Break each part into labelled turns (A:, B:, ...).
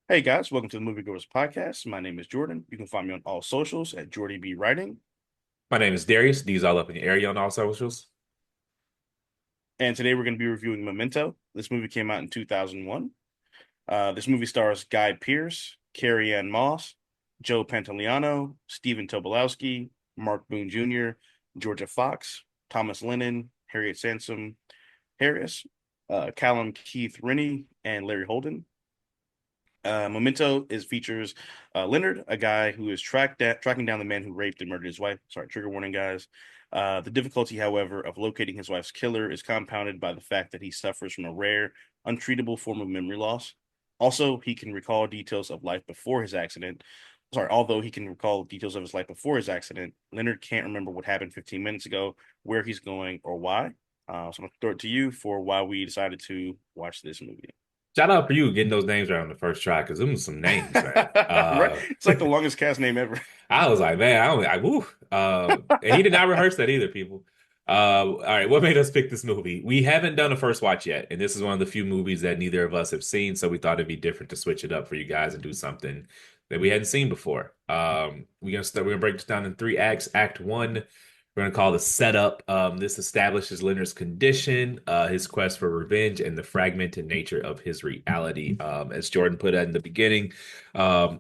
A: Hey guys, welcome to the Movie Goers podcast. My name is Jordan. You can find me on all socials at Jordy B Writing.
B: My name is Darius. These all up in the area on all socials.
A: And today we're going to be reviewing Memento. This movie came out in 2001. This movie stars Guy Pearce, Carrie Ann Moss, Joe Pantoliano, Stephen Tobolowsky, Mark Boone Jr., Georgia Fox, Thomas Lennon, Harriet Sansom Harris, Callum Keith Rennie, and Larry Holden. Memento features Leonard, a guy who is tracking down the man who raped and murdered his wife. Sorry, trigger warning, guys. The difficulty, however, of locating his wife's killer is compounded by the fact that he suffers from a rare, untreatable form of memory loss. Also, he can recall details of life before his accident. Sorry, although he can recall details of his life before his accident, Leonard can't remember what happened 15 minutes ago, where he's going, or why. So I'm going to throw it to you for why we decided to watch this movie.
B: Shout out for you getting those names right on the first try because them was some names, man.
A: Right? It's like the longest cast name ever.
B: I was like, man, I was like, woo. And he did not rehearse that either, people. All right, what made us pick this movie? We haven't done a first watch yet, and this is one of the few movies that neither of us have seen, so we thought it'd be different to switch it up for you guys and do something that we hadn't seen before. We're gonna break this down in three acts. Act one, we're going to call the setup. This establishes Leonard's condition, his quest for revenge, and the fragmented nature of his reality. As Jordan put it in the beginning,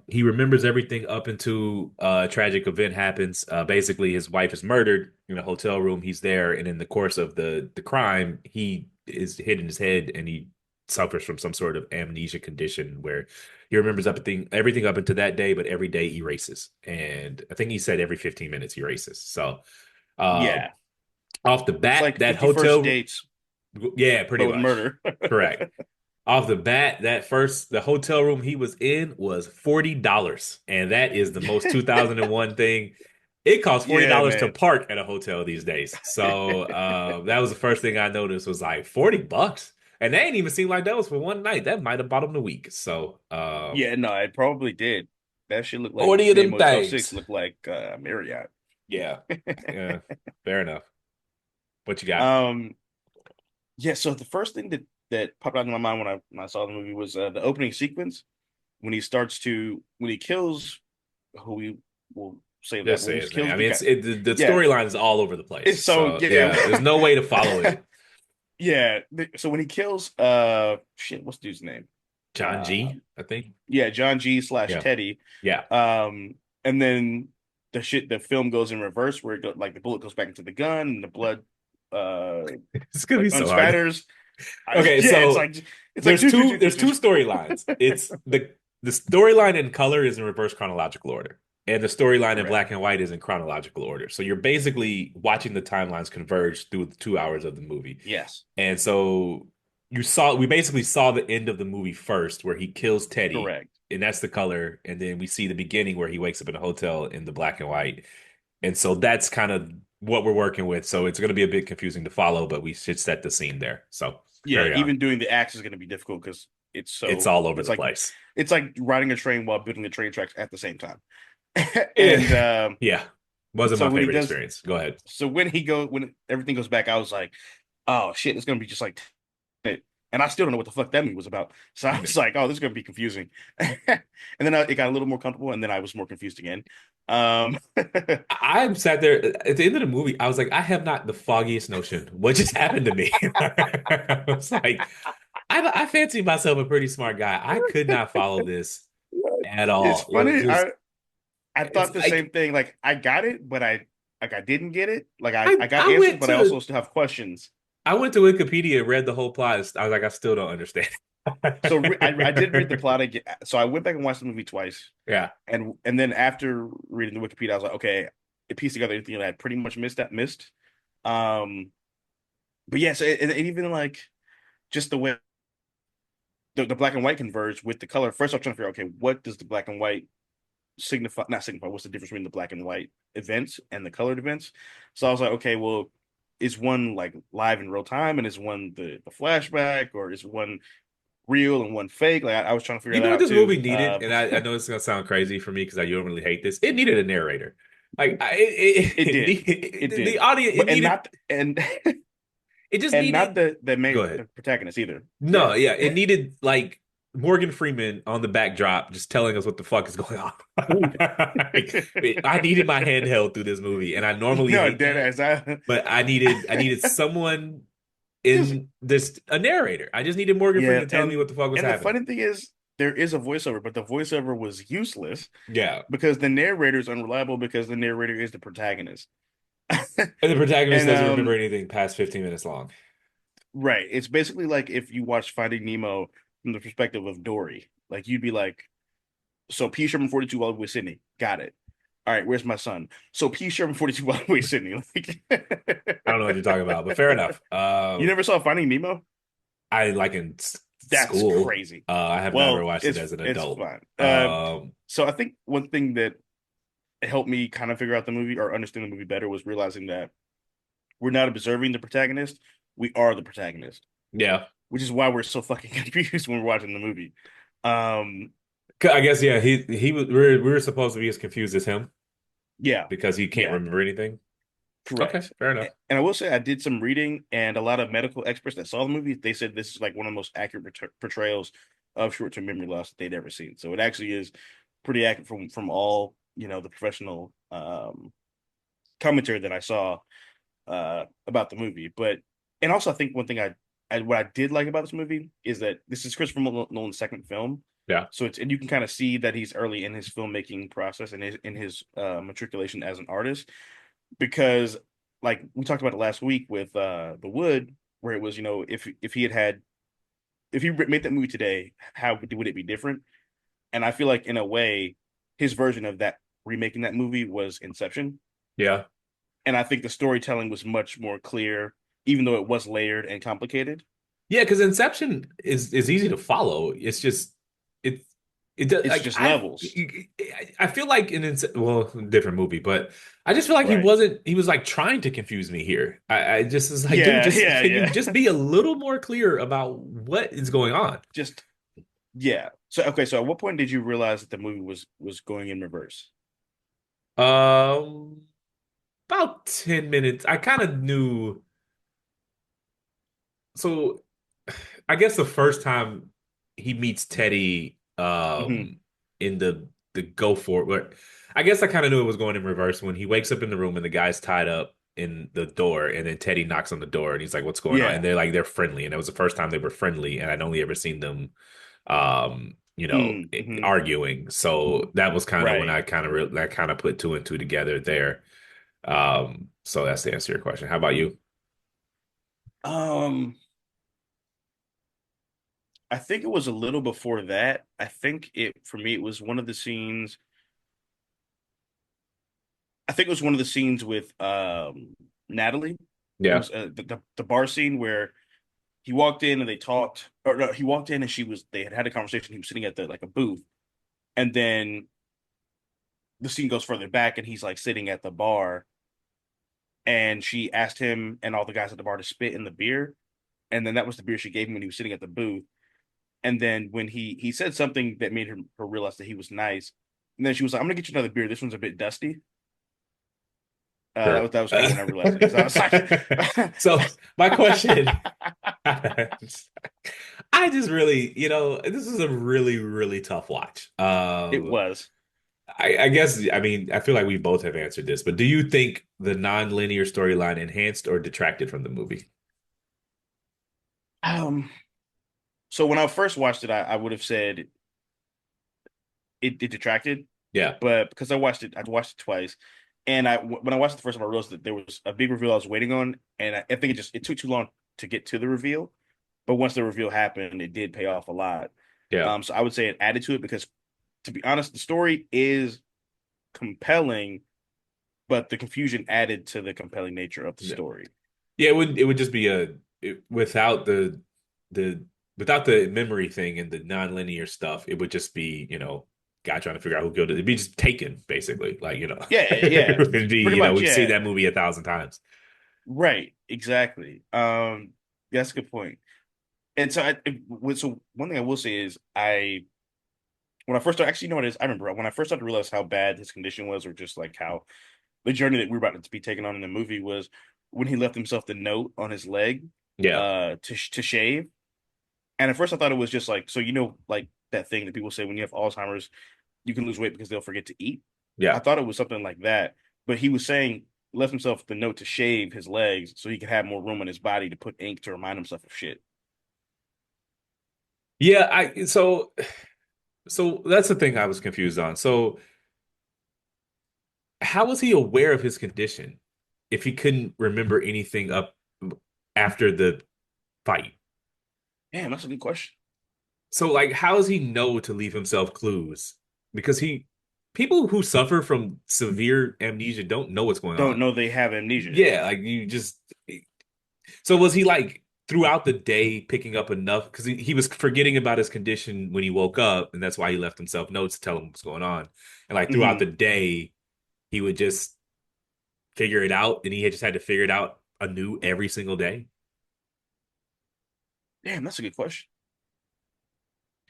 B: he remembers everything up until a tragic event happens. Basically, his wife is murdered in a hotel room. He's there, and in the course of the crime, he is hit in his head, and he suffers from some sort of amnesia condition where he remembers everything up until that day, but every day erases. And I think he said every 15 minutes he erases. So um,
A: Yeah.
B: off the
A: It's
B: bat,
A: like
B: that
A: 51st
B: hotel,
A: dates,
B: yeah, pretty
A: but with
B: much
A: murder.
B: correct. Off the bat, the hotel room he was in was $40, and that is the most 2001 thing. It costs forty
A: Yeah,
B: dollars to
A: man.
B: park at a hotel these days. So that was the first thing I noticed was like $40, and that ain't even seem like that was for one night. That might have bought him the week. So
A: Yeah, no, it probably did. That shit looked like
B: 40 of
A: that
B: them
A: Motel 6
B: things.
A: looked like Marriott.
B: Yeah, yeah, fair enough. What you got?
A: Um, yeah, so the first thing that popped out in my mind when I saw the movie was the opening sequence when he kills who we will save that
B: Just
A: when
B: say
A: he
B: his name.
A: kills
B: I
A: the
B: mean,
A: guy.
B: the
A: Yeah.
B: storyline is all over the place.
A: It's so
B: So
A: yeah.
B: yeah, there's no way to follow it.
A: Yeah. So when he kills shit, what's the dude's name?
B: John
A: Uh
B: G, I think.
A: yeah, John G slash
B: Yeah,
A: Teddy.
B: yeah.
A: Um, and then the film goes in reverse where like the bullet goes back into the gun and the blood uh
B: It's gonna
A: like
B: be so hard.
A: unspatters.
B: Okay,
A: Yeah,
B: so
A: it's like
B: there's two storylines. It's the storyline in color is in reverse chronological order, and the storyline in
A: correct.
B: black and white is in chronological order. So you're basically watching the timelines converge through the 2 hours of the movie.
A: Yes,
B: And so we basically saw the end of the movie first, where he kills Teddy,
A: correct.
B: and that's the color, and then we see the beginning where he wakes up in a hotel in the black and white. And so that's kind of what we're working with. So it's going to be a bit confusing to follow, but we should set the scene there. So
A: Yeah,
B: carry on.
A: even doing the acts is going to be difficult because
B: It's all over
A: it's
B: the
A: like
B: place.
A: it's like riding a train while building the train tracks at the same time.
B: Eh,
A: And
B: yeah, wasn't
A: so
B: my
A: when he
B: favorite
A: does,
B: experience. Go ahead.
A: so when everything goes back, I was like, oh shit, it's gonna be just like it. And I still don't know what the fuck that movie was about. So I was like, oh, this is gonna be confusing. And then it got a little more comfortable, and then I was more confused again. Um,
B: I sat there at the end of the movie. I was like, I have not the foggiest notion what just happened to me. I was like, I fancy myself a pretty smart guy. I could not follow this at
A: it's
B: all. It was
A: funny.
B: just,
A: I
B: it's
A: thought the
B: like
A: same thing. Like I got it, but I didn't get it. Like I got
B: I
A: answers,
B: went
A: but I also
B: to
A: still have questions.
B: Wikipedia and read the whole plot. I was like, I still don't understand.
A: I did read the plot again. So I went back and watched the movie twice,
B: Yeah.
A: and then after reading the Wikipedia, I was like, okay, it pieced together anything that I pretty much missed. Um, but yes, it even like just the way the black and white converge with the color. First, I was trying to figure out, okay, what does the black and white signify? Not signify. What's the difference between the black and white events and the colored events? So I was like, okay, well, is one like live in real time, and is one the flashback, or is one real and one fake? Like I was trying to figure
B: You
A: that
B: know what
A: out
B: this
A: too.
B: movie needed? And I know it's gonna sound crazy for me because I normally hate this. It needed a narrator. Like
A: It did, it
B: the
A: did,
B: audience, it
A: but
B: needed,
A: and
B: it just
A: not
B: needed.
A: the
B: Go
A: main
B: ahead.
A: the protagonist either.
B: No,
A: Yeah,
B: yeah, it needed like Morgan Freeman on the backdrop just telling us what the fuck is going on.
A: Ooh.
B: Like, I needed my handheld through this movie, and I normally
A: No,
B: hate
A: dead
B: that,
A: ass. I
B: but I needed someone
A: just
B: in this a narrator. I just needed Morgan
A: yeah,
B: Freeman telling me what the fuck was
A: and the
B: happening.
A: funny thing is, there is a voiceover, but the voiceover was useless
B: Yeah.
A: because the narrator is unreliable because the narrator is the protagonist.
B: And the protagonist
A: And
B: doesn't remember anything past 15 minutes long.
A: right, it's basically like if you watch Finding Nemo from the perspective of Dory. Like you'd be like, so P Sherman 42 while with Sydney, got it. All right, where's my son? So P Sherman 42 while with Sydney. Like,
B: I don't know what you're talking about, but fair enough.
A: you never saw Finding Nemo?
B: I like in
A: That's
B: school.
A: crazy.
B: I have never
A: Well,
B: watched it as an
A: it's
B: adult.
A: fine. So I think one thing that helped me kind of figure out the movie or understand the movie better was realizing that we're not observing the protagonist, we are the protagonist,
B: Yeah.
A: which is why we're so fucking confused when we're watching the movie. Um,
B: I guess yeah, he was we were supposed to be as confused as him
A: yeah,
B: because he can't
A: yeah,
B: remember anything. Okay,
A: correct.
B: fair enough.
A: And I will say I did some reading, and a lot of medical experts that saw the movie, they said this is like one of the most accurate portrayals of short-term memory loss that they'd ever seen. So it actually is pretty accurate from all the professional commentary that I saw about the movie. But and also I think one thing what I did like about this movie is that this is Christopher Nolan's second film.
B: Yeah.
A: So and you can kind of see that he's early in his filmmaking process and in his matriculation as an artist because like we talked about it last week with The Wood, where it was, if he had if he made that movie today, how would it be different? And I feel like in a way, his version of that remaking that movie was Inception.
B: Yeah.
A: And I think the storytelling was much more clear, even though it was layered and complicated.
B: Yeah, because Inception is easy to follow. It's just it it does
A: It's
B: like
A: just levels.
B: I feel like well, different movie, but I just feel like
A: Right.
B: he was like trying to confuse me here. I just was like, dude,
A: Yeah,
B: just
A: yeah,
B: can you
A: yeah.
B: just be a little more clear about what is going on?
A: Just yeah. So okay, so at what point did you realize that the movie was going in reverse?
B: Um, about 10 minutes. I kind of knew. So I guess the first time he meets Teddy
A: Hmm.
B: in the go for it, but I guess I kind of knew it was going in reverse when he wakes up in the room and the guy's tied up in the door and then Teddy knocks on the door and he's like, "What's going on?" And
A: Yeah.
B: they're friendly and that was the first time they were friendly and I'd only ever seen them
A: Mm-hmm.
B: arguing. So that was kind of when
A: Right.
B: I kind of put two and two together there. So that's the answer to your question. How about you?
A: Um, I think it was a little before that. I think it for me it was one of the scenes. I think it was one of the scenes with Natalie. It
B: Yeah.
A: was the bar scene where he walked in and they talked, or no, he walked in and they had a conversation. He was sitting at the like a booth, and then the scene goes further back, and he's like sitting at the bar, and she asked him and all the guys at the bar to spit in the beer, and then that was the beer she gave him when he was sitting at the booth. And then when he said something that made her realize that he was nice, and then she was like, "I'm gonna get you another beer. This one's a bit dusty."
B: Sure.
A: That was kind of when I realized it because I was like,
B: So my question, I just really, this is a really, really tough watch.
A: it was.
B: I guess, I mean, I feel like we both have answered this, but do you think the non-linear storyline enhanced or detracted from the movie?
A: Um, so when I first watched it, I would have said it detracted,
B: Yeah,
A: but because I watched it twice, and when I watched it the first time, I realized that there was a big reveal I was waiting on, and I think it took too long to get to the reveal. But once the reveal happened, it did pay off a lot.
B: yeah.
A: So I would say it added to it because, to be honest, the story is compelling, but the confusion added to the compelling nature of the
B: Yeah,
A: story.
B: yeah, it would just be without the without the memory thing and the non-linear stuff, it would just be, guy trying to figure out who killed it. It'd be just taken, basically. Like,
A: Yeah,
B: it
A: yeah,
B: would be,
A: pretty much,
B: we've seen
A: yeah.
B: that movie 1,000 times.
A: Right, exactly. That's a good point. And so, so one thing I will say is, when I first started, actually, you know what it is? I remember when I first started to realize how bad his condition was, or just like how the journey that we were about to be taken on in the movie was when he left himself the note on his leg,
B: Yeah.
A: to shave. And at first I thought it was just like, so like that thing that people say when you have Alzheimer's, you can lose weight because they'll forget to eat. I
B: Yeah.
A: thought it was something like that, but he was saying left himself the note to shave his legs so he could have more room in his body to put ink to remind himself of shit.
B: Yeah, so that's the thing I was confused on. So how was he aware of his condition if he couldn't remember anything up after the fight?
A: Damn, that's a good question.
B: So like how does he know to leave himself clues? Because he people who suffer from severe amnesia don't know what's going
A: Don't
B: on.
A: know they have amnesia.
B: Yeah, like you just so was he like throughout the day picking up enough because he was forgetting about his condition when he woke up, and that's why he left himself notes to tell him what's going on. And like throughout
A: Hmm.
B: the day, he would just figure it out, and he had just had to figure it out anew every single day.
A: Damn, that's a good question.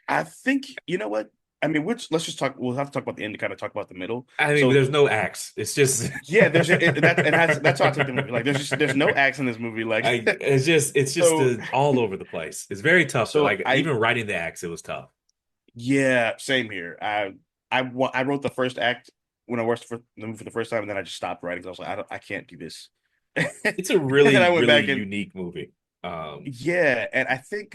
A: I think you know what? I mean, let's just talk. We'll have to talk about the end to kind of talk about the middle.
B: I mean,
A: So
B: there's no acts. It's just
A: yeah, that's how I take the movie. Like there's no acts in this movie. Like
B: it's just
A: so
B: all over the place. It's very tough.
A: so
B: Like
A: I
B: even writing the acts, it was tough.
A: yeah, same here. I wrote the first act when I watched the movie for the first time, and then I just stopped writing because I was like, I can't do this.
B: It's a
A: And then
B: really,
A: I went
B: really
A: back and
B: unique movie.
A: yeah, and I think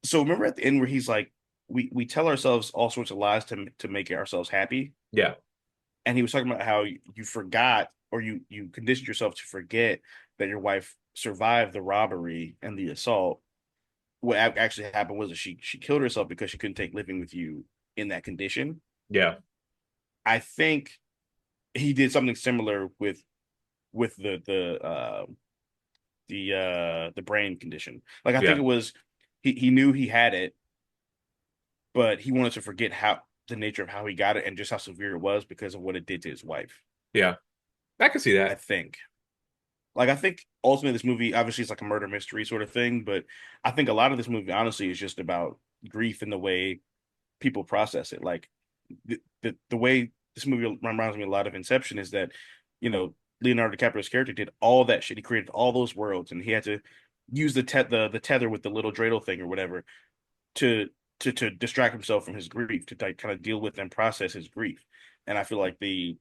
A: so remember at the end where he's like, we tell ourselves all sorts of lies to make ourselves happy.
B: Yeah,
A: And he was talking about how you forgot or you conditioned yourself to forget that your wife survived the robbery and the assault. What actually happened was that she killed herself because she couldn't take living with you in that condition.
B: yeah,
A: I think he did something similar with the brain condition. Like I think
B: yeah,
A: it was he knew he had it, but he wanted to forget how the nature of how he got it and just how severe it was because of what it did to his wife.
B: yeah. I can see
A: I
B: that.
A: think. Like I think ultimately this movie obviously it's like a murder mystery sort of thing, but I think a lot of this movie honestly is just about grief and the way people process it. Like the way this movie reminds me a lot of Inception is that you know Leonardo DiCaprio's character did all that shit. He created all those worlds, and he had to use the tether with the little dreidel thing or whatever to to distract himself from his grief, to like kind of deal with and process his grief. And I feel like the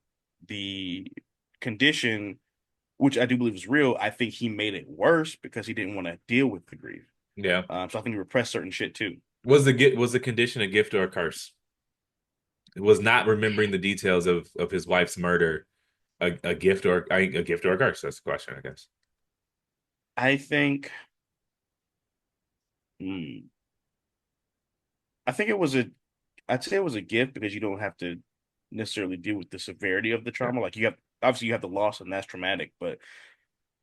A: condition, which I do believe is real, I think he made it worse because he didn't want to deal with the grief.
B: Yeah.
A: So I think he repressed certain shit too.
B: Was the condition a gift or a curse? It was not remembering the details of his wife's murder a gift or a gift or a curse? That's the question, I guess.
A: I think, hmm, I think it was a, I'd say it was a gift because you don't have to necessarily deal with the severity of the
B: Yeah.
A: trauma. Like you have, obviously you have the loss and that's traumatic, but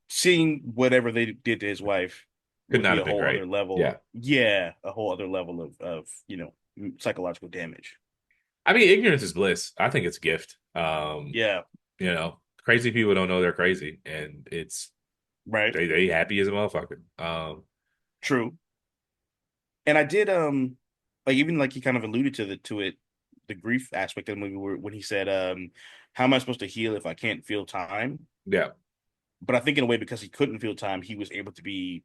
A: seeing whatever they did to his wife
B: Could
A: would
B: not
A: be
B: have
A: a
B: been
A: whole
B: great.
A: other level.
B: Yeah.
A: Yeah, a whole other level of psychological damage.
B: I mean, ignorance is bliss. I think it's a gift.
A: Yeah,
B: Crazy people don't know they're crazy, and it's
A: right.
B: they happy as a motherfucker.
A: True. And I did like even like he kind of alluded to it the grief aspect of the movie where when he said how am I supposed to heal if I can't feel time?
B: Yeah,
A: But I think in a way because he couldn't feel time, he was able to be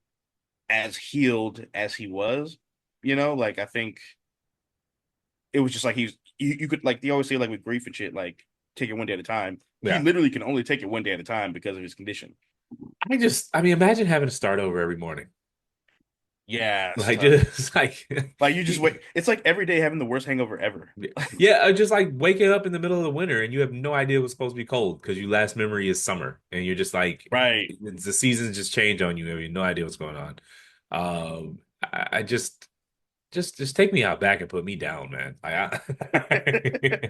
A: as healed as he was. Like I think it was just like you could like they always say like with grief and shit, like take it one day at a time. He
B: yeah.
A: literally can only take it one day at a time because of his condition.
B: I mean, imagine having to start over every morning.
A: Yeah, it's
B: Like,
A: tough.
B: just like,
A: Like you just wait. It's like every day having the worst hangover ever.
B: yeah, just like waking up in the middle of the winter and you have no idea what's supposed to be cold because your last memory is summer and you're just like,
A: Right.
B: the seasons just change on you and you have no idea what's going on. I just take me out back and put me down, man. I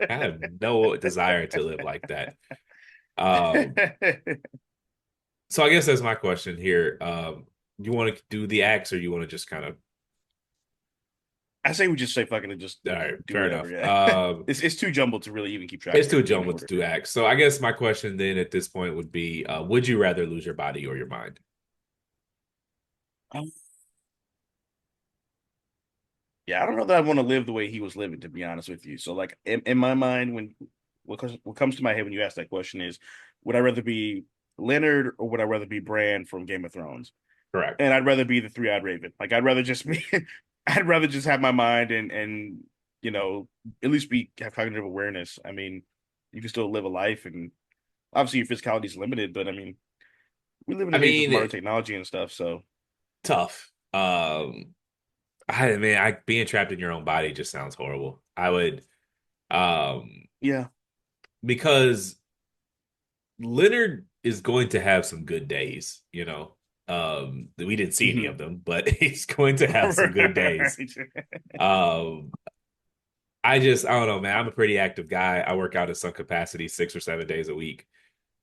B: have no desire to live like that. Um, so I guess that's my question here. You want to do the acts or you want to just kind of,
A: I say we just say fucking and just
B: all right,
A: do
B: fair
A: whatever.
B: enough.
A: Yeah, it's too jumbled to really even keep track
B: It's
A: of
B: too
A: everything in
B: jumbled to
A: order.
B: do acts. So I guess my question then at this point would be, would you rather lose your body or your mind?
A: Um, yeah, I don't know that I want to live the way he was living, to be honest with you. So, like in my mind, when what comes to my head when you ask that question is, would I rather be Leonard or would I rather be Bran from Game of Thrones?
B: Correct.
A: and I'd rather be the three-eyed raven. Like I'd rather just be, I'd rather just have my mind and you know at least be have cognitive awareness. I mean, you can still live a life, and obviously your physicality is limited, but I mean, we live in
B: I
A: an age with
B: mean,
A: modern technology and stuff. So
B: tough. I mean, I being trapped in your own body just sounds horrible. I would, um,
A: yeah,
B: because Leonard is going to have some good days, you know. We didn't see any
A: hmm
B: of them, but he's going to have some good days.
A: right.
B: Um, I don't know, man. I'm a pretty active guy. I work out at some capacity 6 or 7 days a week,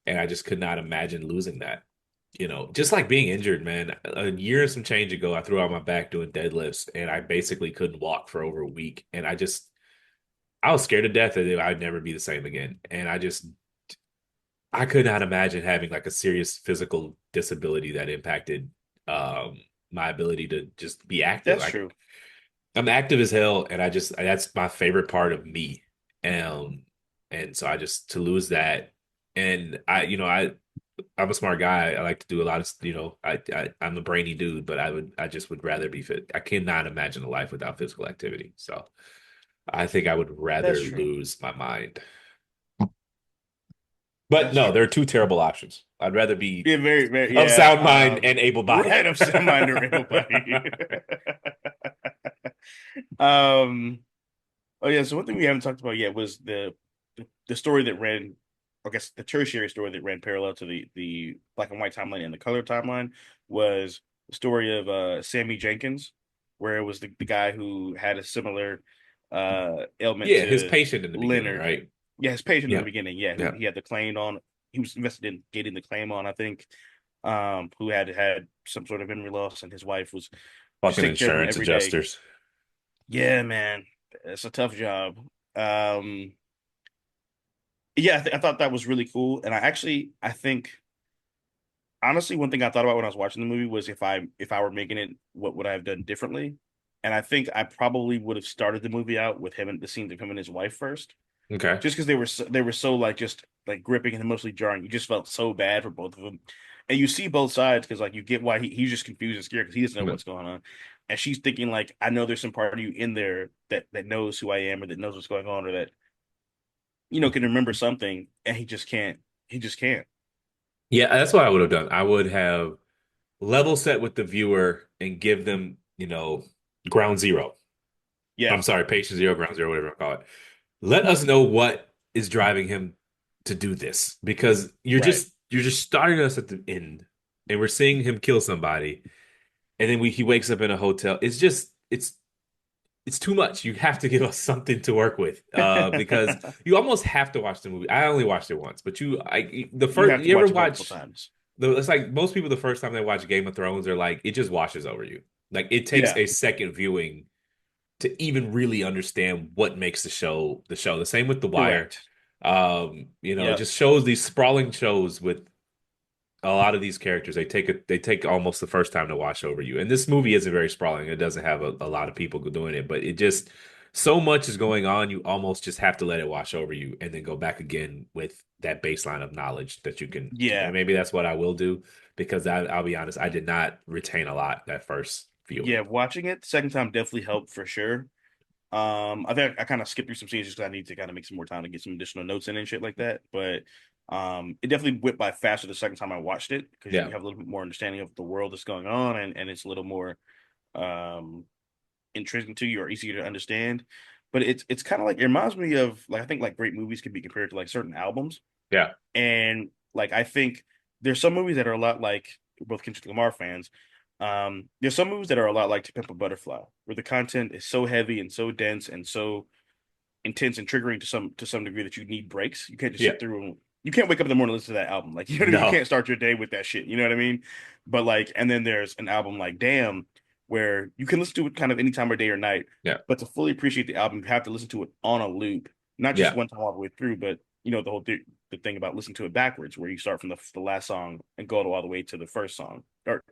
B: and I just could not imagine losing that. You know, just like being injured, man. A year and some change ago, I threw out my back doing deadlifts, and I basically couldn't walk for over a week. And I was scared to death that I'd never be the same again. And I could not imagine having like a serious physical disability that impacted my ability to just be active.
A: That's true.
B: I'm active as hell, and that's my favorite part of me. Um, and so I just to lose that, and I'm a smart guy. I like to do a lot of, I'm a brainy dude, but I just would rather be fit. I cannot imagine a life without physical activity. So I think I would
A: That's
B: rather
A: true.
B: lose my mind. But
A: That's
B: no, there are
A: true.
B: two terrible options. I'd rather be
A: Yeah, very, very,
B: of
A: yeah.
B: sound mind and able body.
A: Right, I'm saying mind or able body. um, oh yeah. So one thing we haven't talked about yet was the story that ran, I guess the tertiary story that ran parallel to the black and white timeline and the color timeline was the story of Sammy Jenkins, where it was the guy who had a similar ailment
B: Yeah, his
A: to
B: patient in the beginning,
A: Leonard.
B: right?
A: Yeah, his patient in the
B: Yeah,
A: beginning. Yeah, who
B: yeah.
A: he had the claim on. He was invested in getting the claim on, I think. Who had some sort of memory loss, and his wife was just
B: Fucking
A: taking care of him
B: insurance
A: every day.
B: adjusters.
A: Yeah, man, it's a tough job. Um, yeah, I thought that was really cool, and I think honestly, one thing I thought about when I was watching the movie was if I were making it, what would I have done differently? And I think I probably would have started the movie out with him and the scenes of him and his wife first,
B: Okay.
A: just because they were so like just like gripping and emotionally jarring. You just felt so bad for both of them, and you see both sides because like you get why he's just confused and scared because he doesn't know
B: Yeah.
A: what's going on, and she's thinking like I know there's some part of you in there that knows who I am or that knows what's going on or that can remember something, and he just can't. He just can't.
B: Yeah, that's what I would have done. I would have level set with the viewer and give them, ground zero.
A: Yeah,
B: I'm sorry, patient zero, ground zero, whatever I call it. Let us know what is driving him to do this because
A: right.
B: you're just starting us at the end and we're seeing him kill somebody and then he wakes up in a hotel. It's too much. You have to give us something to work with because you almost have to watch the movie. I only watched it once, but
A: You have to
B: you ever
A: watch it multiple
B: watch
A: times.
B: it's like most people the first time they watch Game of Thrones are like it just washes over you. Like it takes
A: Yeah,
B: a second viewing to even really understand what makes the show. The same with The Wire.
A: correct.
B: It
A: Yep.
B: just shows these sprawling shows with a lot of these characters. They take almost the first time to wash over you. And this movie isn't very sprawling. It doesn't have a lot of people doing it, but it just so much is going on, you almost just have to let it wash over you and then go back again with that baseline of knowledge that you can.
A: Yeah.
B: And maybe that's what I will do because I'll be honest, I did not retain a lot that first
A: Yeah.
B: viewing.
A: Watching it second time definitely helped for sure. I think I kind of skipped through some scenes just because I need to kind of make some more time to get some additional notes in and shit like that. But it definitely went by faster the second time I watched it because you
B: Yeah.
A: have a little bit more understanding of the world that's going on and it's a little more um intriguing to you or easier to understand. But it's kind of like it reminds me of like I think like great movies can be compared to like certain albums.
B: Yeah.
A: And like I think there's some movies that are a lot like we're both Kendrick Lamar fans. There's some movies that are a lot like To Pimp a Butterfly, where the content is so heavy and so dense and so intense and triggering to some degree that you need breaks. You can't just
B: Yeah.
A: sit through and you can't wake up in the morning and listen to that album. Like you know what I mean? You
B: No.
A: can't start your day with that shit. You know what I mean? But like, and then there's an album like Damn, where you can listen to it kind of any time of day or night,
B: Yeah.
A: but to fully appreciate the album, you have to listen to it on a loop, not just
B: Yeah.
A: one time all the way through, but the thing about listening to it backwards, where you start from the last song and go all the way to the first song, or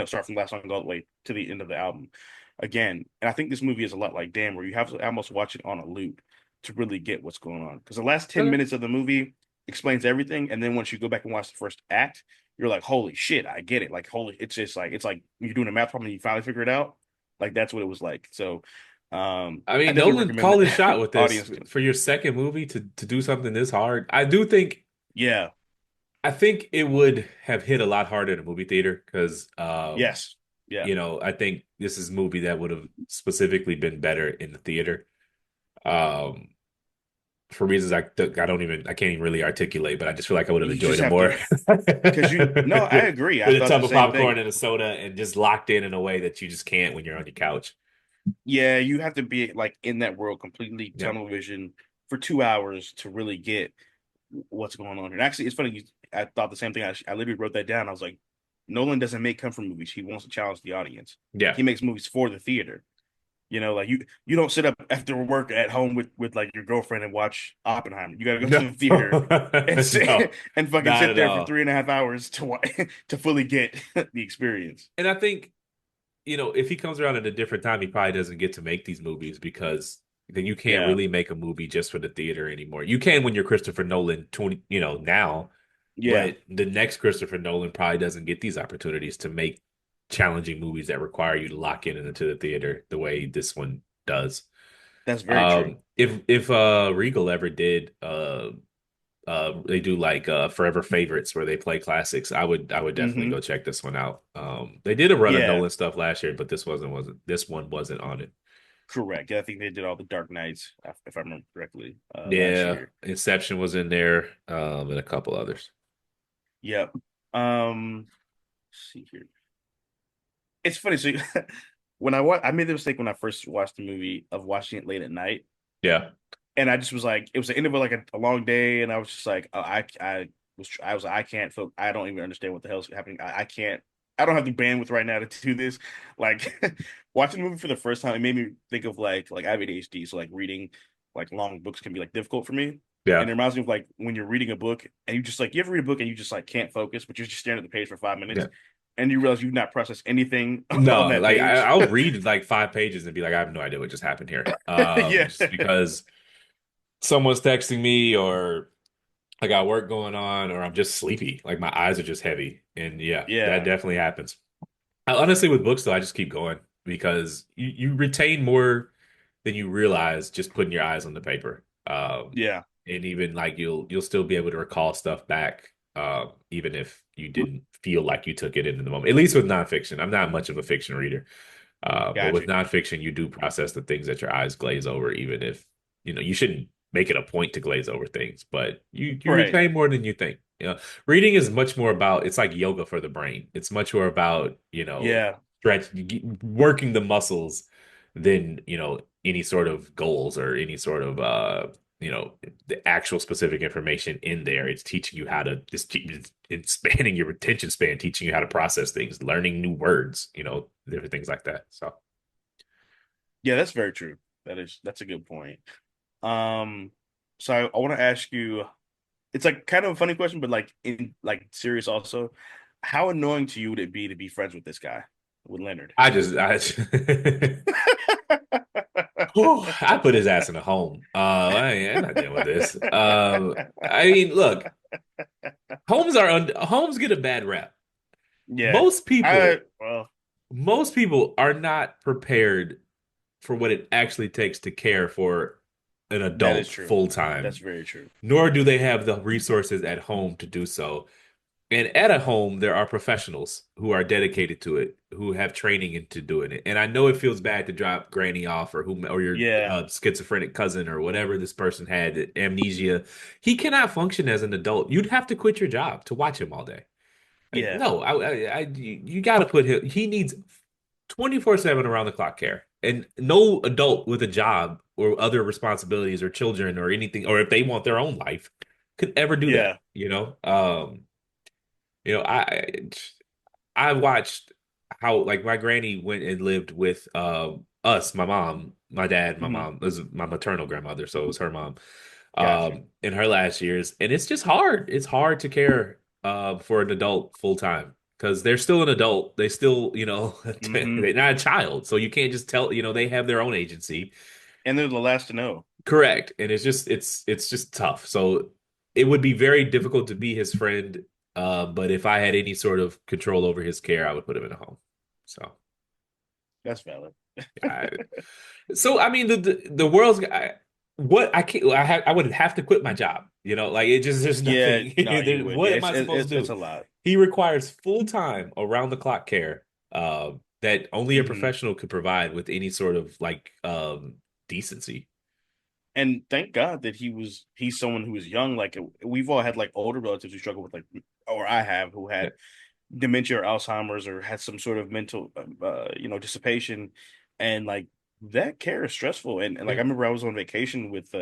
A: start from the last song and go all the way to the end of the album again. And I think this movie is a lot like Damn, where you have to almost watch it on a loop to really get what's going on. Because the last 10
B: Okay.
A: minutes of the movie explains everything. And then once you go back and watch the first act, you're like, holy shit, I get it. Like, holy, it's like you're doing a math problem and you finally figure it out. Like that's what it was like. So,
B: I
A: I
B: mean,
A: definitely
B: Nolan
A: recommend
B: called his
A: that
B: shot with this
A: audience to.
B: for your second movie to do something this hard. I do think
A: Yeah.
B: I think it would have hit a lot harder in a movie theater because
A: Yes. Yeah.
B: I think this is a movie that would have specifically been better in the theater. Um, for reasons I can't even really articulate, but I just feel like I would have
A: You
B: enjoyed
A: just
B: it
A: have
B: more
A: to, because no, I agree. I
B: with a
A: thought
B: tub
A: the
B: of
A: same
B: popcorn
A: thing.
B: and a soda and just locked in a way that you just can't when you're on your couch.
A: Yeah, you have to be like in that world completely
B: Yeah.
A: tunnel vision for 2 hours to really get what's going on here. And actually, it's funny. I thought the same thing. I literally wrote that down. I was like, Nolan doesn't make comfort movies. He wants to challenge the audience.
B: Yeah.
A: He makes movies for the theater. Like you don't sit up after work at home with like your girlfriend and watch Oppenheimer. You got to go to
B: No.
A: the theater and sit
B: No.
A: and fucking
B: Not
A: sit
B: at
A: there for
B: all.
A: 3.5 hours to fully get the experience.
B: And I think if he comes around at a different time, he probably doesn't get to make these movies because then you can't
A: Yeah,
B: really make a movie just for the theater anymore. You can when you're Christopher Nolan 20, now,
A: yeah,
B: but the next Christopher Nolan probably doesn't get these opportunities to make challenging movies that require you to lock in into the theater the way this one does.
A: that's very true.
B: If Regal ever did they do like forever favorites where they play classics. I would definitely
A: Hmm.
B: go check this one out. They did a run of
A: Yeah,
B: Nolan stuff last year, but this one wasn't on it.
A: correct. Yeah, I think they did all the Dark Knights, if I remember correctly, last
B: Yeah,
A: year.
B: Inception was in there, and a couple others.
A: Yep. Let's see here. It's funny. So I made the mistake when I first watched the movie of watching it late at night,
B: Yeah.
A: and I just was like, it was the end of like a long day, and I was just like, I was like, I can't feel, I don't even understand what the hell's happening. I can't, I don't have the bandwidth right now to do this. Like watching the movie for the first time, it made me think of like I have ADHD, so like reading like long books can be like difficult for me. And
B: Yeah.
A: it reminds me of like when you're reading a book and you just like you ever read a book and you just like can't focus, but you're just staring at the page for 5 minutes
B: Yeah.
A: and you realize you've not processed anything on
B: No,
A: that
B: like
A: page.
B: I'll read like 5 pages and be like, I have no idea what just happened here.
A: Yeah.
B: Just because someone's texting me or I got work going on or I'm just sleepy. Like my eyes are just heavy. And yeah, that
A: Yeah.
B: definitely happens. Honestly, with books though, I just keep going because you retain more than you realize just putting your eyes on the paper.
A: Yeah.
B: And even like you'll still be able to recall stuff back, even if you didn't feel like you took it in the moment. At least with nonfiction, I'm not much of a fiction reader, but
A: Got
B: with
A: you.
B: nonfiction, you do process the things that your eyes glaze over, even if you shouldn't make it a point to glaze over things, but you
A: Right.
B: retain more than you think. Reading is much more about it's like yoga for the brain. It's much more about
A: Yeah.
B: stretch working the muscles than any sort of goals or any sort of the actual specific information in there. It's teaching you how to it's expanding your attention span, teaching you how to process things, learning new words, different things like that. So
A: Yeah, that's very true. That's a good point. Um, so I want to ask you, it's like kind of a funny question, but like in like serious also. How annoying to you would it be to be friends with this guy, with Leonard?
B: I Whew, I put his ass in a home. I'm not dealing with this. I mean, look, homes get a bad rap.
A: Yeah.
B: Most
A: I
B: people,
A: well,
B: most people are not prepared for what it actually takes to care for an
A: that is
B: adult
A: true.
B: full
A: That's
B: time,
A: very true.
B: nor do they have the resources at home to do so. And at a home, there are professionals who are dedicated to it, who have training into doing it. And I know it feels bad to drop granny off or your
A: Yeah.
B: schizophrenic cousin or whatever this person had, amnesia. He cannot function as an adult. You'd have to quit your job to watch him all day. Like,
A: Yeah.
B: no, you got to put him. He needs 24/7 around the clock care. And no adult with a job or other responsibilities or children or anything, or if they want their own life, could ever do that.
A: Yeah.
B: You know, I watched how like my granny went and lived with us, my mom, my dad, my
A: Mhm.
B: mom, this is my maternal grandmother, so it was her mom,
A: Got you.
B: in her last years. And it's just hard. It's hard to care for an adult full time because they're still an adult. They still,
A: Hmm.
B: they're not a child. So you can't just tell, they have their own agency.
A: And they're the last to know.
B: Correct. And it's just tough. So it would be very difficult to be his friend But if I had any sort of control over his care, I would put him in a home. So,
A: That's valid.
B: I, so I mean, the world's what I can't. I would have to quit my job. Like it just there's
A: Yeah,
B: nothing.
A: no, you would.
B: What
A: Yeah,
B: am I supposed to
A: it's
B: do?
A: a lot.
B: He requires full time, around the clock care. That only a
A: Hmm.
B: professional could provide with any sort of like decency.
A: And thank God that he's someone who was young. Like we've all had like older relatives who struggle with like, or I have who
B: Yeah,
A: had dementia or Alzheimer's or had some sort of mental, dissipation, and like that care is stressful. And like
B: yeah,
A: I remember I was on vacation with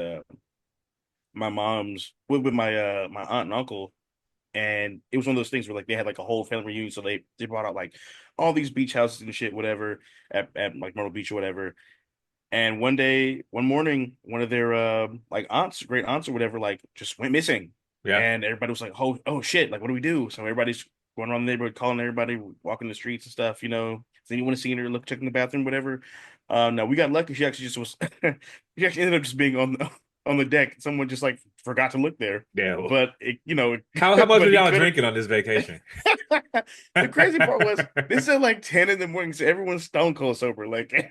A: my mom's with my my aunt and uncle, and it was one of those things where like they had like a whole family reunion, so they brought out like all these beach houses and shit, whatever, at like Myrtle Beach or whatever. And one morning, one of their like aunts, great aunts or whatever, like just went missing.
B: yeah.
A: And everybody was like, oh shit, like what do we do? So everybody's going around the neighborhood calling everybody, walking the streets and stuff, Has anyone seen her look checking the bathroom, whatever? No, we got lucky. She actually just was she actually ended up just being on the deck. Someone just like forgot to look there.
B: Yeah. Well,
A: But it,
B: how much were
A: but he
B: y'all
A: could
B: drinking on this vacation?
A: have. The crazy part was this is at like 10 in the morning, so everyone's stone cold sober. Like
B: And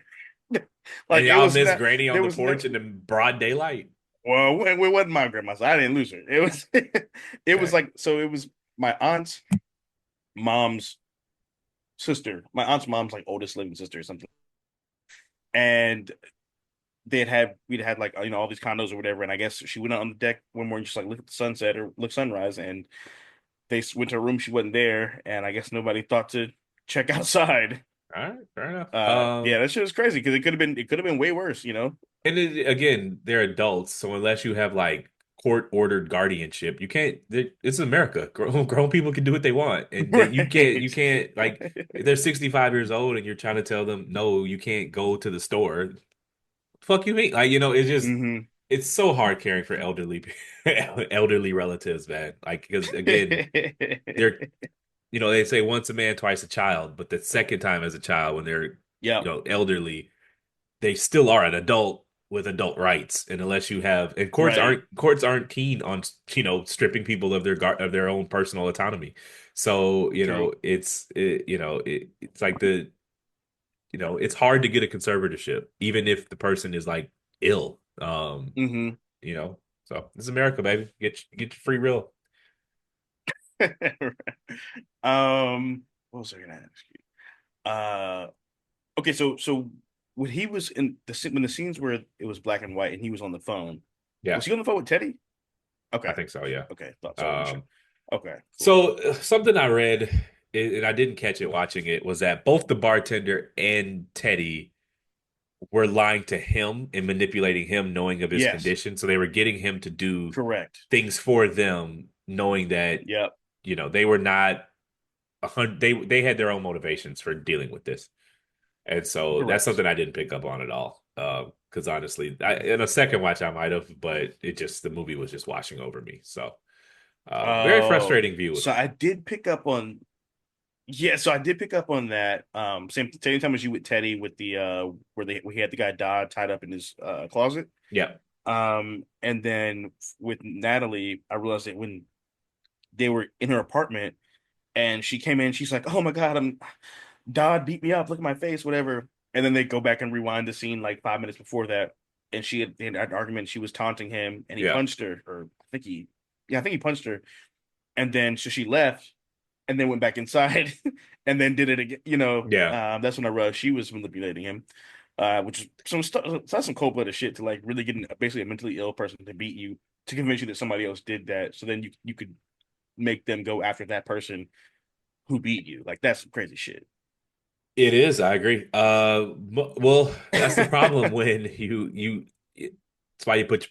A: like it
B: y'all
A: was
B: missed
A: not
B: Granny on
A: there
B: the
A: was no
B: porch in the broad daylight.
A: well it wasn't my grandma, so I didn't lose her. It was it was
B: Okay.
A: like so it was my aunt's mom's sister, my aunt's mom's like oldest living sister or something. And we'd had like all these condos or whatever, and I guess she went out on the deck one morning just like look at the sunset or look sunrise, and they went to her room, she wasn't there, and I guess nobody thought to check outside.
B: All right, fair enough.
A: Yeah, that shit was crazy because it could have been way worse.
B: And again, they're adults, so unless you have like court ordered guardianship, you can't. It's America. Grown people can do what they want, and that you
A: Right.
B: can't like they're 65 years old, and you're trying to tell them no, you can't go to the store. Fuck you mean? Like it's just
A: Hmm.
B: it's so hard caring for elderly elderly relatives, man. Like because again, they're they say once a man, twice a child, but the second time as a child when they're
A: Yep.
B: elderly they still are an adult with adult rights, and unless you have, and
A: Right.
B: courts aren't keen on stripping people of their own personal autonomy. So
A: True.
B: it's like it's hard to get a conservatorship even if the person is like ill.
A: Hmm.
B: So this is America, baby. Get your free will.
A: What was I gonna ask you? Okay, so when he was in when the scenes where it was black and white and he was on the phone,
B: Yeah,
A: was he on the phone with Teddy?
B: I
A: Okay.
B: think so. Yeah.
A: Okay. Thought so. I wasn't sure.
B: Um,
A: Okay. Cool.
B: So something I read, and I didn't catch it watching it, was that both the bartender and Teddy were lying to him and manipulating him, knowing of his
A: Yes.
B: condition. So they were getting him to do
A: Correct.
B: things for them, knowing that
A: Yep.
B: they were not a hundred. They had their own motivations for dealing with this, and so that's
A: Correct.
B: something I didn't pick up on at all. Because honestly, in a second watch I might have, but the movie was just washing over me. So very
A: Oh,
B: frustrating view.
A: so I did pick up on yeah, so I did pick up on that. Same time as you with Teddy with the where he had the guy Dodd tied up in his closet.
B: Yeah,
A: And then with Natalie, I realized that when they were in her apartment and she came in, she's like, "Oh my God, I'm Dodd beat me up. Look at my face, whatever." And then they go back and rewind the scene like 5 minutes before that, and they had an argument. She was taunting him, and he
B: yeah.
A: punched her, or I think he punched her. And then so she left, and then went back inside, and then did it again.
B: Yeah.
A: That's when I realized she was manipulating him, which is some stuff. That's some cold-blooded shit to like really get basically a mentally ill person to beat you to convince you that somebody else did that, so then you could make them go after that person who beat you. Like that's some crazy shit.
B: It is, I agree. Well, that's the problem when it's why you put.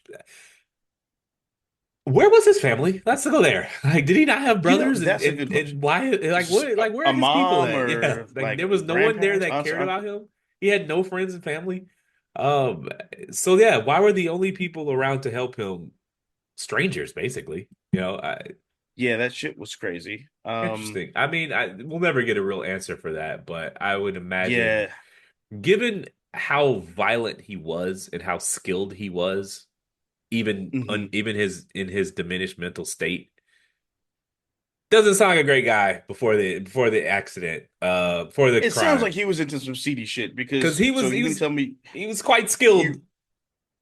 B: Where was his family? Let's go there. Like, did he not have brothers? And
A: That's a
B: and,
A: good question.
B: and why? Like, what? Like, where
A: A
B: are his people
A: mom
B: at? Yeah,
A: or
B: like
A: like
B: there was no one there
A: grandparents,
B: that
A: aunts,
B: cared about
A: uncle.
B: him. He had no friends and family. Um, so yeah, why were the only people around to help him strangers, basically?
A: Yeah, that shit was crazy.
B: Interesting. I mean, we'll never get a real answer for that, but I would imagine,
A: Yeah.
B: given how violent he was and how skilled he was,
A: Hmm.
B: even his in his diminished mental state, Doesn't sound like a great guy before the accident, before the
A: It sounds
B: crime.
A: like he was into some seedy shit
B: Because
A: because so you mean to tell me
B: he was quite skilled.
A: you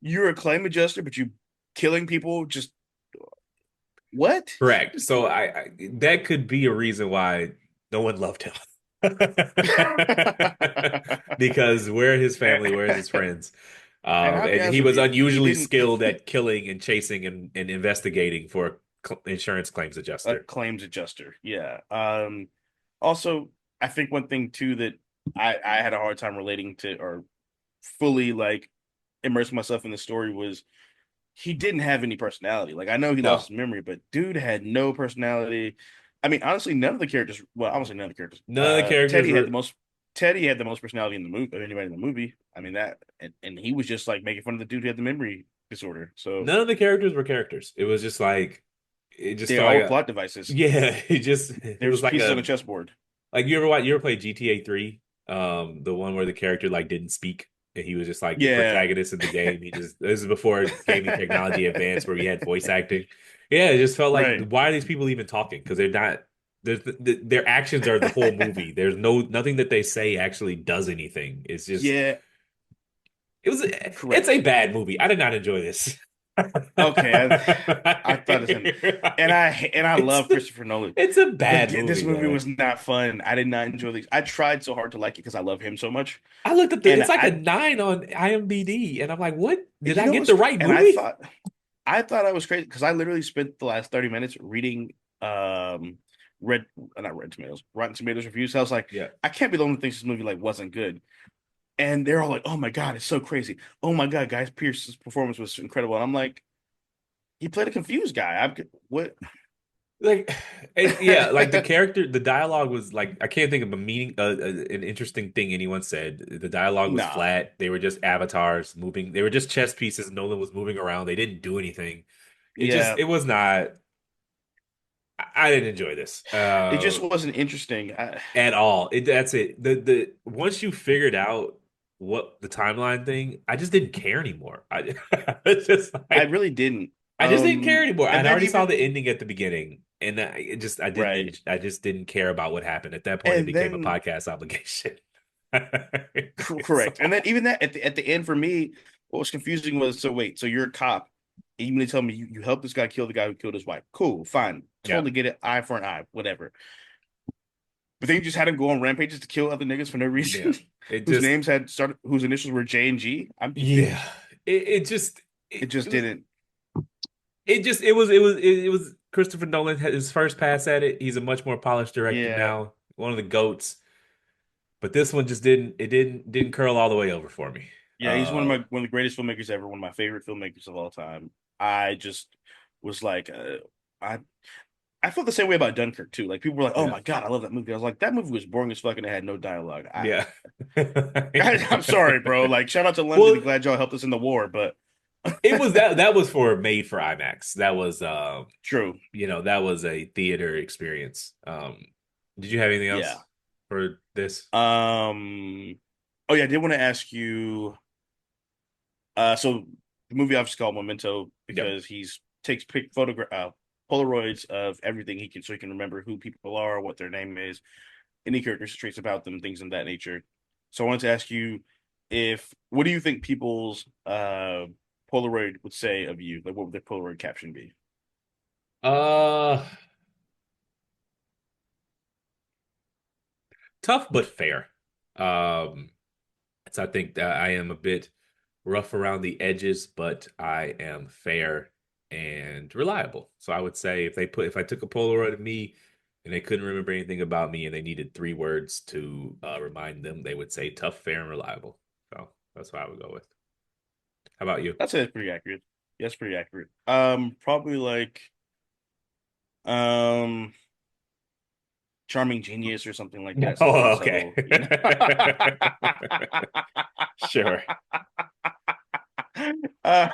A: you're a claim adjuster, but you killing people just what?
B: Correct. So I that could be a reason why no one loved him. Because where are his family? Where is his friends?
A: And I'll be
B: And
A: honest
B: he
A: with
B: was
A: you, he
B: unusually
A: didn't
B: skilled at killing and chasing and investigating for insurance claims
A: a
B: adjuster.
A: claims adjuster. Yeah. Also, I think one thing too that I had a hard time relating to or fully like immerse myself in the story was he didn't have any personality. Like I know he lost
B: No,
A: his memory, but dude had no personality. I mean, honestly, none of the characters. Well, I won't say none of the characters.
B: none of the characters
A: Teddy had the
B: were.
A: most. Teddy had the most personality in the movie of anybody in the movie. I mean that, and he was just like making fun of the dude who had the memory disorder. So
B: None of the characters were characters. It was just like it just
A: they
B: felt like
A: all
B: a
A: plot devices.
B: yeah. It
A: They're
B: was
A: just
B: like
A: pieces on a
B: a
A: chessboard.
B: like you ever played GTA 3? The one where the character like didn't speak and he was just like the
A: Yeah.
B: protagonist of the game. He just this is before gaming technology advanced where we had voice acting. Yeah, it just felt like
A: Right.
B: why are these people even talking? Because they're not their actions are the whole movie. There's nothing that they say actually does anything. It's just
A: Yeah.
B: it's
A: Correct.
B: a bad movie. I did not enjoy this.
A: Okay. I thought the same. And I
B: It's
A: love Christopher Nolan,
B: it's a
A: but
B: bad
A: this
B: movie,
A: movie
B: man.
A: was not fun. I did not enjoy these. I tried so hard to like it because I love him so much,
B: I looked at
A: and
B: it's like a 9 on IMDb, and I'm like, what? Did
A: you
B: I
A: know
B: get
A: what's
B: the
A: crazy?
B: right
A: And
B: movie?
A: I thought I was crazy because I literally spent the last 30 minutes reading red not red tomatoes Rotten Tomatoes reviews. I was like,
B: Yeah.
A: I can't be the one who thinks this movie like wasn't good. And they're all like, "Oh my God, it's so crazy! Oh my God, Guy Pearce's performance was incredible." And I'm like, he played a confused guy. What?
B: Like, yeah, like the character, the dialogue was like, I can't think of a meaning, an interesting thing anyone said. The dialogue was
A: Nah,
B: flat. They were just avatars moving. They were just chess pieces. Nolan was moving around. They didn't do anything.
A: yeah,
B: It was not, I didn't enjoy this.
A: it just wasn't interesting.
B: At all. That's it. Once you figured out what the timeline thing, I just didn't care anymore. I it's just
A: I
B: like
A: really didn't.
B: I just didn't care anymore.
A: And
B: I
A: then
B: already saw the
A: even
B: ending at the beginning, and
A: right,
B: I just didn't care about what happened. At that point, it
A: and
B: became a
A: then
B: podcast obligation.
A: correct, and then
B: So,
A: even that at the end for me, what was confusing was so wait, so you're a cop, and you mean to tell me you helped this guy kill the guy who killed his wife? Cool, fine,
B: yeah,
A: totally get it, eye for an eye, whatever. But then you just had him go on rampages to kill other niggas for no
B: yeah.
A: reason,
B: It
A: whose
B: just
A: names had started, whose initials were J and G. I'm
B: yeah.
A: confused.
B: It just
A: It just didn't.
B: it was Christopher Nolan had his first pass at it. He's a much more polished director
A: Yeah,
B: now, one of the goats. But this one just didn't curl all the way over for me.
A: yeah, he's one of the greatest filmmakers ever, one of my favorite filmmakers of all time. I just was like, I I felt the same way about Dunkirk too. Like people were like, "Oh
B: Yeah.
A: my God, I love that movie." I was like, "That movie was boring as fuck and it had no dialogue."
B: Yeah.
A: I'm sorry, bro. Like, shout out to London
B: Well,
A: and glad y'all helped us in the war, but
B: it was that was for made for IMAX. That was
A: true.
B: that was a theater experience. Did you have anything else
A: Yeah.
B: for this?
A: Oh yeah, I did want to ask you. So the movie obviously called Memento
B: Yep.
A: because he's takes pic photograph Polaroids of everything he can, so he can remember who people are, what their name is, any character traits about them, things of that nature. So I wanted to ask you if what do you think people's Polaroid would say of you? Like what would their Polaroid caption be?
B: Uh Tough but fair. Um so I think that I am a bit rough around the edges, but I am fair and reliable. So I would say if I took a Polaroid of me and they couldn't remember anything about me and they needed 3 words to remind them, they would say tough, fair, and reliable. So that's what I would go with. How about you?
A: That's pretty accurate. Yeah, that's pretty accurate. Probably like um charming genius or something like that. Something
B: Oh,
A: subtle, you know.
B: okay. Sure.
A: uh,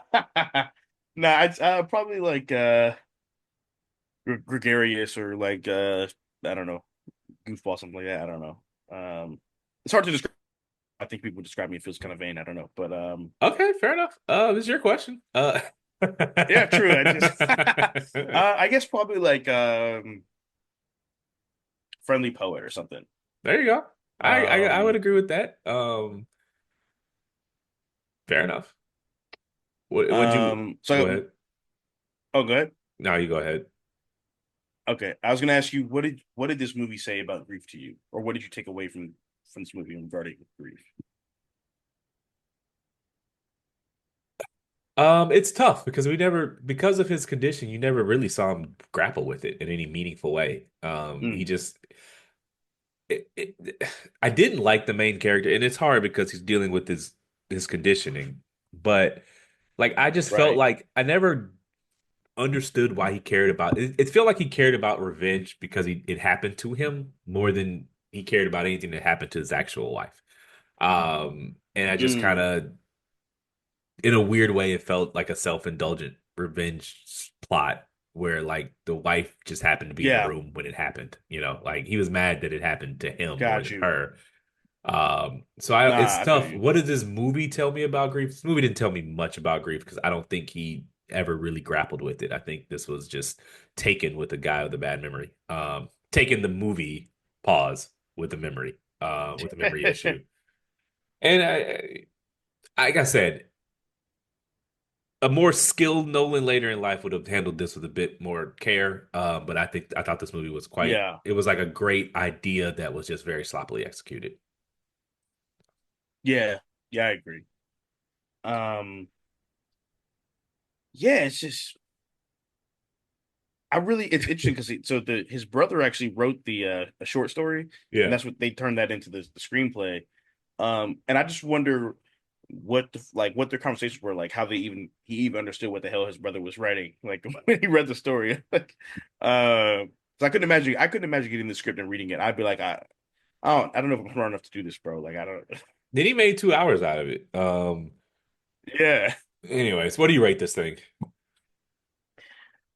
A: nah, it's probably like gregarious or like I don't know, goofball, something like that. I don't know. It's hard to describe. I think people describe me if it's kind of vain. I don't know, but
B: Okay, fair enough. This is your question.
A: yeah, true. I just I guess probably like friendly poet or something.
B: There you go. I would
A: Um,
B: agree with that. Fair enough. What would you go
A: so
B: ahead?
A: oh, go ahead.
B: No, you go ahead.
A: Okay, I was gonna ask you what did this movie say about grief to you, or what did you take away from this movie regarding grief?
B: It's tough because because of his condition, you never really saw him grapple with it in any meaningful way. He
A: Mm,
B: just it, it, I didn't like the main character, and it's hard because he's dealing with his conditioning. But like, I just felt
A: right.
B: like I never understood why he cared about it. It felt like he cared about revenge because it happened to him more than he cared about anything that happened to his actual life. And I just kind
A: Mm,
B: of, in a weird way, it felt like a self-indulgent revenge plot where like the wife just happened to be in the
A: yeah,
B: room when it happened. Like he was mad that it happened to him more
A: got
B: than
A: you.
B: her. It's
A: Nah, I feel
B: tough.
A: you.
B: What did this movie tell me about grief? This movie didn't tell me much about grief because I don't think he ever really grappled with it. I think this was just taken with a guy with a bad memory. Taking the movie pause with a memory issue. And like I said, a more skilled Nolan later in life would have handled this with a bit more care. But I thought this movie was
A: Yeah,
B: it was like a great idea that was just very sloppily executed.
A: yeah, yeah, I agree. Um, yeah, it's just it's interesting because so the his brother actually wrote the a short story, and
B: Yeah.
A: that's what they turned that into the screenplay. And I just wonder what their conversations were like, how he even understood what the hell his brother was writing, like when he read the story. Like, so I couldn't imagine getting the script and reading it. I'd be like, I don't know if I'm smart enough to do this, bro. Like, I don't.
B: Then he made 2 hours out of it.
A: Yeah.
B: Anyways, what do you rate this thing?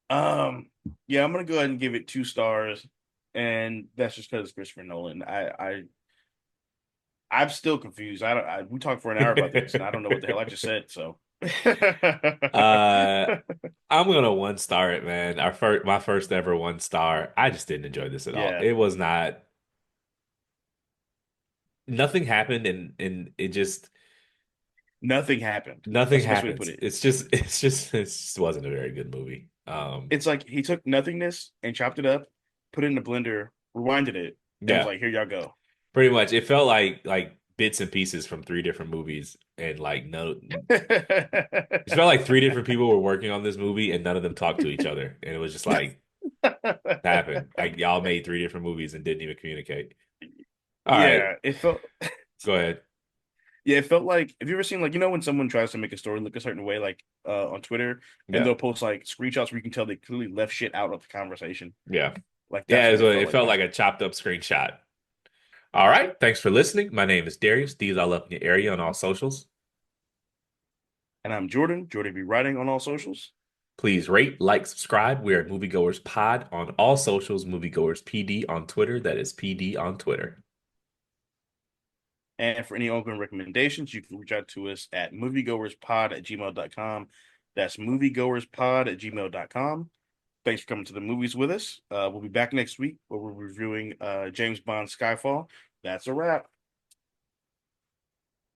A: Um. Yeah, I'm gonna go ahead and give it 2 stars, and that's just because Christopher Nolan. I'm still confused. I don't. We talked for an hour about this, and I don't know what the hell I just said. So,
B: uh, I'm gonna 1 star it, man. My first ever 1 star. I just didn't enjoy this at all.
A: yeah,
B: It was not. Nothing happened, and it just
A: nothing happened.
B: nothing
A: That's the best way to put
B: happens.
A: it.
B: It just wasn't a very good movie.
A: It's like he took nothingness and chopped it up, put it in the blender, rewinded it, and was
B: Yeah,
A: like, "Here y'all go."
B: pretty much. It felt like bits and pieces from 3 different movies, and like no, it felt like 3 different people were working on this movie, and none of them talked to each other, and it was just like happened. Like y'all made 3 different movies and didn't even communicate. All right,
A: Yeah, it felt.
B: go ahead.
A: Yeah, it felt like. Have you ever seen, like, when someone tries to make a story look a certain way, like on Twitter, and
B: Yeah,
A: they'll post like screenshots where you can tell they clearly left shit out of the conversation.
B: yeah,
A: Like
B: yeah.
A: that's what it felt
B: It
A: like.
B: felt like a chopped up screenshot. All right, thanks for listening. My name is Darius. These all up in your area on all socials.
A: And I'm Jordan, Jordan B. Writing on all socials.
B: Please rate, like, subscribe. We are Moviegoers Pod on all socials. Moviegoers PD on Twitter. That is PD on Twitter.
A: And for any ongoing recommendations, you can reach out to us at moviegoerspod@gmail.com. That's moviegoerspod@gmail.com. Thanks for coming to the movies with us. We'll be back next week where we're reviewing James Bond Skyfall. That's a wrap.